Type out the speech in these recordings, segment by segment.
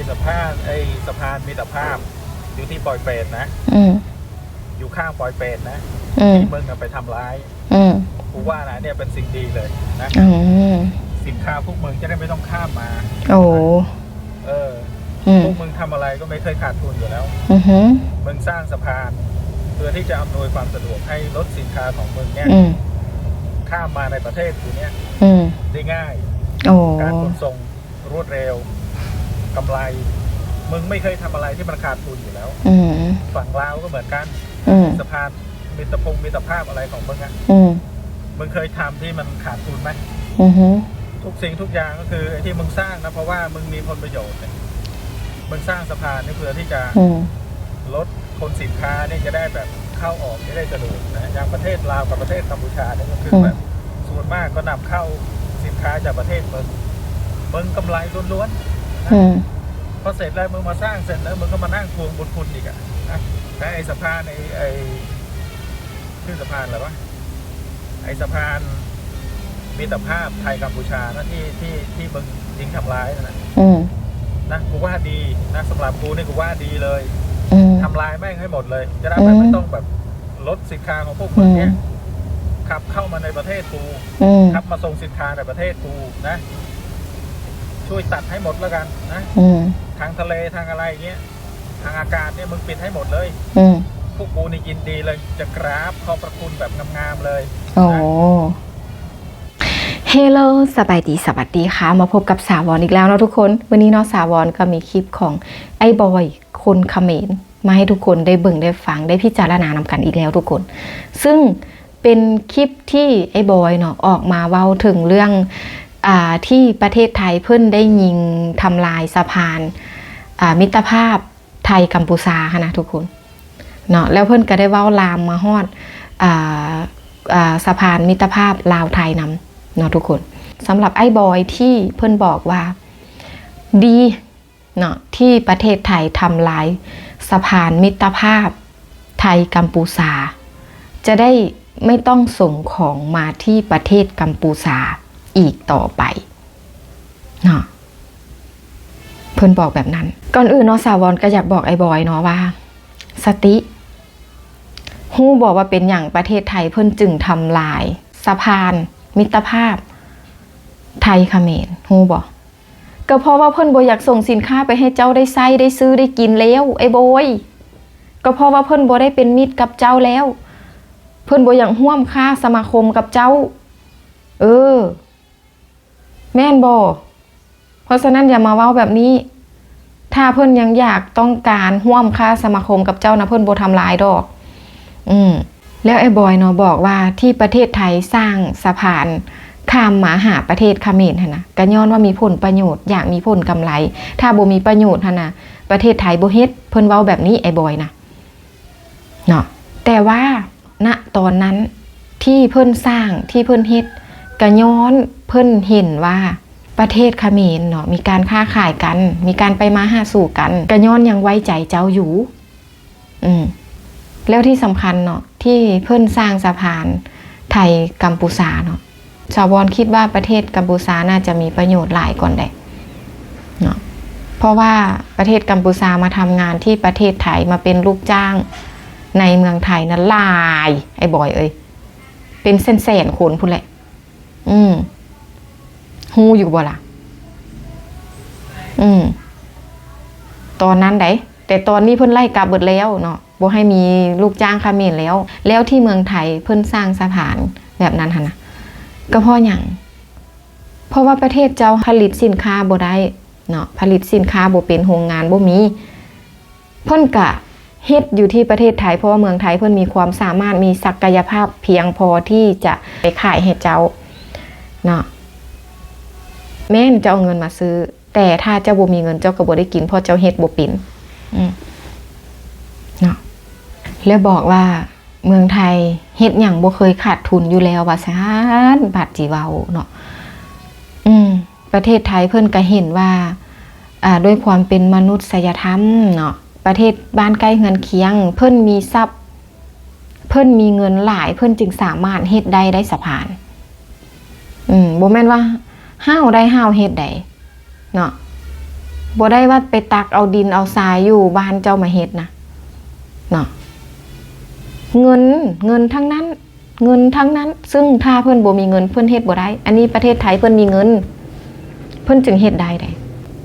สะพานมิตรภาพอยู่ที่ปอยเปรตนะอยู่ข้างปอยเปรตนะที่มึงไปทำร้ายกูว่านะเนี่ยเป็นสิ่งดีเลยนะสินค้าพวกมึงจะได้ไม่ต้องข้ามมาโอ้พวกมึงทำอะไรก็ไม่เคยขาดทุนอยู่แล้วมึงสร้างสะพานเพื่อที่จะอำนวยความสะดวกให้รถสินค้าของมึงเนี่ยข้ามมาในประเทศกูเนี่ยได้ง่ายการขนส่งรวดเร็วกำไรมึงไม่เคยทำอะไรที่มันขาดทุนอยู่แล้วฝั่งลาวก็เหมือนกันสะพานมิตรภาพอะไรของมึงอ่ะมึงเคยทำที่มันขาดทุนไหมทุกสิ่งทุกอย่างก็คือไอ้ที่มึงสร้างนะเพราะว่ามึงมีผลประโยชน์มึงสร้างสะพานนี่เพื่อที่จะลดคนสินค้าเนี่ยจะได้แบบเข้าออกได้สะดวกนะอย่างประเทศลาวกับประเทศกัมพูชาเนี่ยก็คือแบบส่วนมากก็นำเข้าสินค้าจากประเทศมึงกำไรล้วนๆพอเสร็จแล้วมึงมาสร้างเสร็จแล้วมึงก็มานั่งทวงบุญคุณอีกอ่ะนะแต่ไอ้สะพานไอ้ชื่อสะพานอะไรวะไอ้สะพานมิตรภาพไทยกัมพูชานะที่มึงยิงทำร้ายนะกูว่าดีนะสำหรับกูนี่กูว่าดีเลยทำลายแม่งให้หมดเลยจะได้แบบไม่ต้องแบบลดสินค้าของพวกมึงเนี้ยขับเข้ามาในประเทศกูขับมาส่งสินค้าในประเทศกูนะช่วยตัดให้หมดแล้วกันนะทางทะเลทางอะไรเงี้ยทางอากาศเนี่ยมึงปิดให้หมดเลยพวกกูนี่ยินดีเลยจะกราบขอบพระคุณแบบงามๆเลยโอ้เฮลโลสบายดีสวัสดีค่ะมาพบกับสาวรอีกแล้วนะทุกคนวันนี้เนาะสาวรก็มีคลิปของไอ้บอยคนเขมรมาให้ทุกคนได้เบิ่งได้ฟังได้พิจารณานำกันอีกแล้วทุกคนซึ่งเป็นคลิปที่ไอ้บอยเนาะออกมาเว้าถึงเรื่องที่ประเทศไทยเพิ่นได้ยิงทำลายสะพานมิตรภาพไทยกัมพูชาค่ะนะทุกคนเนาะแล้วเพิ่นก็ได้เว้าลามมาฮอดสะพานมิตรภาพลาวไทยนำเนาะทุกคนสำหรับไอ้บอยที่เพิ่นบอกว่าดีเนาะที่ประเทศไทยทำลายสะพานมิตรภาพไทยกัมพูชาจะได้ไม่ต้องส่งของมาที่ประเทศกัมพูชาอีกต่อไปเนาะเพิ่นบอกแบบนั้นก่อนอื่นเนาะสาวรก็อยากบอกไอ้บอยเนาะว่าสติฮู้บอกว่าเป็นอย่างประเทศไทยเพิ่นจึงทำลายสะพานมิตรภาพไทยเขมรฮู้บอกก็เพราะว่าเพิ่นบ่อยากส่งสินค้าไปให้เจ้าได้ใช้ได้ซื้อได้กินแล้วไอ้บอยก็เพราะว่าเพิ่นบ่ได้เป็นมิตรกับเจ้าแล้วเพิ่นบ่อยากร่วมค่าสมาคมกับเจ้าแม่นบ่เพราะฉะนั้นอย่ามาเว้าแบบนี้ถ้าเพิ่นยังอยากต้องการร่วมค่าสมาคมกับเจ้านะเพิ่นบ่ทำลายดอกแล้วไอ้บอยเนาะบอกว่าที่ประเทศไทยสร้างสะพานข้ามมาหาประเทศเขมรหั่นนะก็ย้อนว่ามีผลประโยชน์อยากมีผลกำไรถ้าบ่มีประโยชน์หั่นนะประเทศไทยบ่เฮ็ดเพิ่นเว้าแบบนี้ไอ้บอยนะเนาะแต่ว่าณตอนนั้นที่เพิ่นสร้างที่เพิ่นเฮ็ดก็ย้อนเพิ่นเห็นว่าประเทศเขมรเนาะมีการค้าขายกันมีการไปมาหาสู่กันก็ย้อนยังไว้ใจเจ้าอยู่แล้วที่สำคัญเนาะที่เพิ่นสร้างสะพานไทยกัมพูชาเนาะชาวบอนคิดว่าประเทศกัมพูชาน่าจะมีประโยชน์หลายก่อนได้เนาะเพราะว่าประเทศกัมพูชามาทำงานที่ประเทศไทยมาเป็นลูกจ้างในเมืองไทยนั้นหลายไอ้บอยเป็นแสนๆคนพุ่นแหละฮู้อยู่บ่ล่ะตอนนั้นได้แต่ตอนนี้เพิ่นไล่กลับเบิดแล้วเนาะบ่ให้มีลูกจ้างเขมรแล้วที่เมืองไทยเพิ่นสร้างสะพานแบบนั้นหั่นนะก็เพราะหยังเพราะว่าประเทศเจ้าผลิตสินค้าบ่ได้เนาะผลิตสินค้าบ่เป็นโรงงานบ่มีเพิ่นก็เฮ็ดอยู่ที่ประเทศไทยเพราะว่าเมืองไทยเพิ่นมีความสามารถมีศักยภาพเพียงพอที่จะไปขายให้เจ้าเนาะแม่นจะเอาเงินมาซื้อแต่ถ้าเจ้าบ่มีเงินเจ้าก็บ่ได้กินเพราะเจ้าเฮ็ดบ่เป็นเนาะแล้วบอกว่าเมืองไทยเฮ็ดหยังบ่เคยขาดทุนอยู่แล้วว่าซั่นบาดจิเว้าเนาะประเทศไทยเพิ่นก็เห็นว่าด้วยความเป็นมนุษยธรรมเนาะประเทศบ้านใกล้เฮือนเคียงเพิ่นมีทรัพย์เพิ่นมีเงินหลายเพิ่นจึงสามารถเฮ็ดได้สะพานบ่แม่นว่าห้าวได้ห้าวเฮ็ดได้เนาะ บ่ได้ว่าไปตักเอาดินเอาทรายอยู่บ้านเจ้ามาเฮ็ดนะเนาะเงินทั้งนั้นเงินทั้งนั้นซึ่งถ้าเพิ่นบ่มีเงินเพิ่นเฮ็ดบ่ได้อันนี้ประเทศไทยเพิ่นมีเงินเพิ่นจึงเฮ็ดได้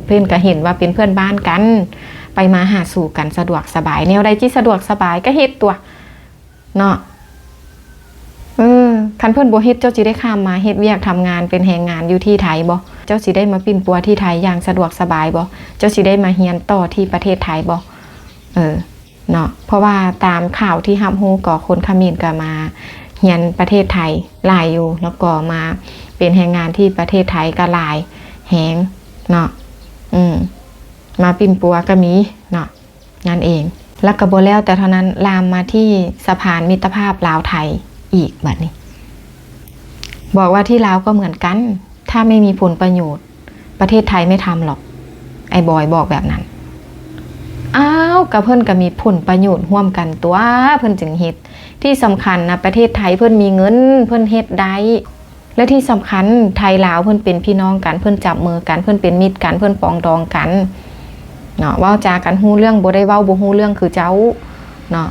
เพิ่นก็เห็นว่าเป็นเพื่อนบ้านกันไปมาหาสู่กันสะดวกสบายแนวใดที่สะดวกสบายก็เฮ็ดตัวเนาะคันเพิ่นบ่เฮ็ดเจ้าสิได้ข้ามมาเฮ็ดเวียกทำงานเป็นแรงงานอยู่ที่ไทยบ่เจ้าสิได้มาปิ้นปัวที่ไทยอย่างสะดวกสบายบ่เจ้าสิได้มาเรียนต่อที่ประเทศไทยบ่เนาะเพราะว่าตามข่าวที่รับรู้ก็คนเขมรก็มาเรียนประเทศไทยหลายอยู่แล้วก็มาเป็นแรงงานที่ประเทศไทยก็หลายแฮงเนาะมาปิ้นปัวก็มีเนาะนั่นเองแล้วก็บ่แล้วแต่เท่านั้นลามมาที่สะพานมิตรภาพลาวไทยอีกบัดนี้บอกว่าที่ลาวก็เหมือนกันถ้าไม่มีผลประโยชน์ประเทศไทยไม่ทำหรอกไอ้บอยบอกแบบนั้นอ้าวกับเพิ่นก็มีผลประโยชน์ร่วมกันตัวเพิ่นจึงเฮ็ดที่สำคัญนะประเทศไทยเพิ่นมีเงินเพิ่นเฮ็ดได้และที่สำคัญไทยลาวเพิ่นเป็นพี่น้องกันเพิ่นจับมือกันเพิ่นเป็นมิตรกันเพิ่นปองดองกันเนาะเว้าจากันฮู้เรื่องบ่ได้เว้าบ่ฮู้เรื่องคือเจ้าเนาะ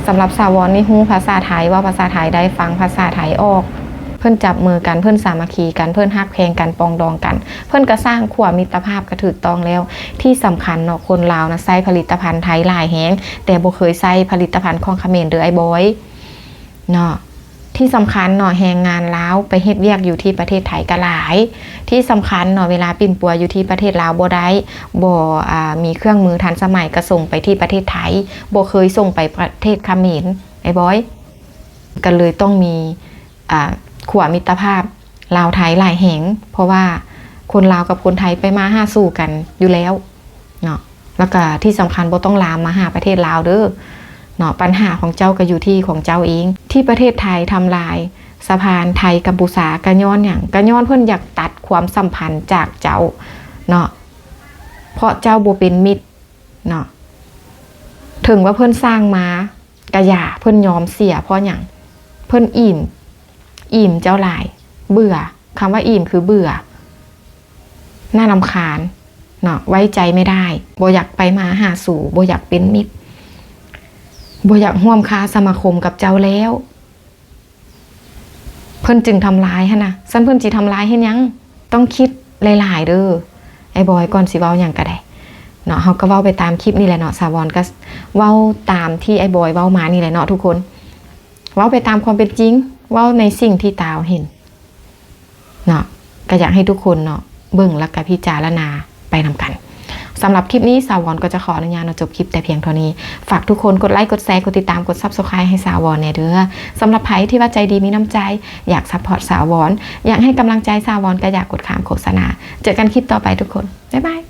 สำหรับสาวรนี่ฮู้ภาษาไทยว่าภาษาไทยได้ฟังภาษาไทยออกเพิ่นจับมือกันเพิ่นสามัคคีกันเพิ่นฮักแพงกันปองดองกันเพิ่นก็สร้างขั้วมิตรภาพก็ถูกต้องแล้วที่สำคัญเนาะคนลาวนะใช้ผลิตภัณฑ์ไทยหลายแฮงแต่บ่เคยใช้ผลิตภัณฑ์ของเขมรเด้อไอ้บอยเนาะที่สำคัญเนาะแรงงานลาวไปเฮ็ดเวียกอยู่ที่ประเทศไทยก็หลายที่สำคัญเนาะเวลาปิ้นปัวอยู่ที่ประเทศลาวบ่ได้บ่มีเครื่องมือทันสมัยก็ส่งไปที่ประเทศไทยบ่เคยส่งไปประเทศเขมรไอ้บอยก็เลยต้องมีขั้วมิตรภาพลาวไทยหลายแห่งเพราะว่าคนลาวกับคนไทยไปมาหาสู่กันอยู่แล้วเนาะแล้วก็ที่สำคัญบ่ต้องลามมาหาประเทศลาวเด้อเนาะปัญหาของเจ้าก็อยู่ที่ของเจ้าเองที่ประเทศไทยทำลายสะพานไทยกัมพูชากะย้อนอย่างกะย้อนเพิ่นอยากตัดความสัมพันธ์จากเจ้าเนาะเพราะเจ้าบ่เป็นมิตรเนาะถึงว่าเพิ่นสร้างมากะอย่าเพิ่นยอมเสียเพราะหยังเพิ่นอิ่มเจ้าหลายเบื่อคำว่าอิ่มคือเบื่อน่ารำคาญเนาะไว้ใจไม่ได้บ่อยากไปมาหาสู่บ่อยากเป็นมิตรบ่อยากร่วมค้าสมาคมกับเจ้าแล้วเพิ่นจึงทำร้ายฮะนะซั่นเพิ่นสิทำร้ายเฮ็ดหยังต้องคิดหลายๆเด้อไอ้บอยก่อนสิเว้าหยังก็ได้เนาะเฮาก็เว้าไปตามคลิปนี่แหละเนาะสาวรก็เว้าตามที่ไอ้บอยเว้ามานี่แหละเนาะทุกคนเว้าไปตามความเป็นจริงเว้าในสิ่งที่ตาเห็นเนาะก็อยากให้ทุกคนเนาะเบิ่งแล้วก็พิจารณาไปนำกันสำหรับคลิปนี้สาวรก็จะขออนุญาตจบคลิปแต่เพียงเท่านี้ฝากทุกคนกดไลค์กดแชร์กดติดตามกด Subscribe ให้สาวรเนี่ยเด้อสำหรับใครที่ว่าใจดีมีน้ำใจอยากซัพพอร์ตสาวรอยากให้กำลังใจสาวรก็อยากกดข้ามโฆษณาเจอกันคลิปต่อไปทุกคนบ๊ายบาย